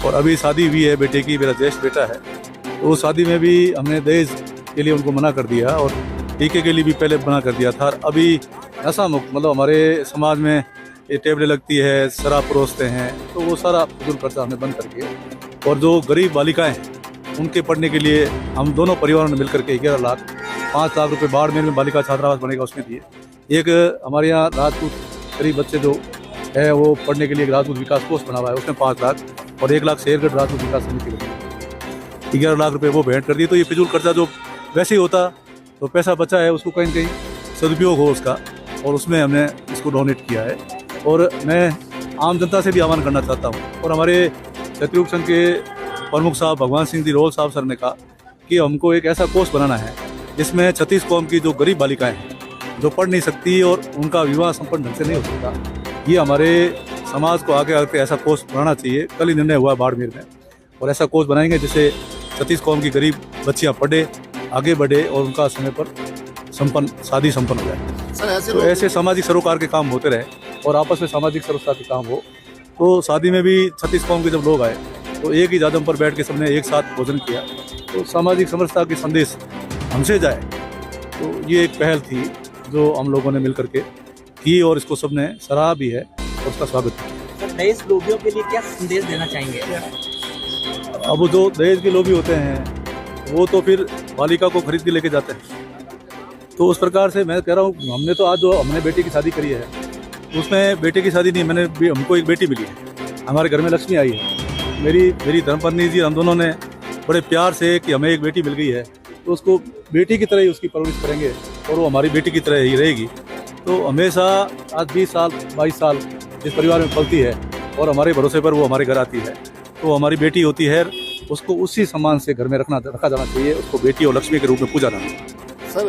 और अभी शादी हुई है बेटे की, मेरा ज्येष्ठ बेटा है। तो उस शादी में भी हमने दहेज के लिए उनको मना कर दिया और टीके के लिए भी पहले मना कर दिया था। अभी नशा मुक्त मतलब हमारे समाज में ये टेबलें लगती है, शराब परोसते हैं, तो वो सारा फजूल खर्चा हमने बंद करके और जो गरीब बालिकाएं हैं उनके पढ़ने के लिए हम दोनों परिवारों ने मिलकर के 11 लाख 5 लाख रुपए बाड़मेर में बालिका छात्रावास बनेगा उसमें दिए। एक हमारे यहाँ राजपूत गरीब बच्चे जो है वो पढ़ने के लिए एक राजपूत विकास कोष बना हुआ है, उसमें 5 लाख और 1 लाख शेरगढ़ राजपूत विकास समिति बनी, 11 लाख रुपए वो भेंट कर दिए। तो ये फिजूल खर्चा जो वैसे ही होता तो पैसा बचा है उसको कहीं कहीं सदुपयोग हो उसका, और उसमें हमने इसको डोनेट किया है। और मैं आम जनता से भी आह्वान करना चाहता हूँ, और हमारे क्षत्रिय संघ के प्रमुख साहब भगवान सिंह जी रोल साहब सर ने कहा कि हमको एक ऐसा कोर्स बनाना है जिसमें 36 कौम की जो गरीब बालिकाएं हैं जो पढ़ नहीं सकती और उनका विवाह संपन्न ढंग से नहीं हो सकता, ये हमारे समाज को आगे आके ऐसा कोर्स बनाना चाहिए। कल ही निर्णय हुआ बाड़मेर में, और ऐसा कोर्स बनाएंगे जिससे 36 कौम की गरीब बच्चियाँ पढ़े, आगे बढ़े और उनका समय पर शादी संपन्न हो जाए। तो ऐसे सामाजिक सरोकार के काम होते रहे और आपस में सामाजिक सरोकार के काम हो। तो शादी में भी 36 कौम के जब लोग आए तो एक ही जादम पर बैठ के सबने एक साथ भोजन किया, तो सामाजिक समरसता की संदेश हमसे जाए। तो ये एक पहल थी जो हम लोगों ने मिलकर के की और इसको सबने सराहा भी है और उसका स्वागत किया। दहेज लोभियों के लिए क्या संदेश देना चाहेंगे? अब जो दहेज के लोभी होते हैं वो तो फिर बालिका को खरीद के लेके जाते हैं। तो उस प्रकार से मैं कह रहा हूँ, हमने तो आज जो हमने बेटी की शादी करी है उसमें बेटे की शादी नहीं, हमको एक बेटी मिली है, हमारे घर में लक्ष्मी आई है। मेरी धर्मपत्नी जी, हम दोनों ने बड़े प्यार से कि हमें एक बेटी मिल गई है तो उसको बेटी की तरह ही उसकी परवरिश करेंगे और वो हमारी बेटी की तरह ही रहेगी। तो हमेशा आज 20 साल 22 साल जिस परिवार में पलती है और हमारे भरोसे पर वो हमारे घर आती है, तो हमारी बेटी होती है, उसको उसी सम्मान से घर में रखा जाना चाहिए। उसको बेटी और लक्ष्मी के रूप में पूजा जाना चाहिए। सर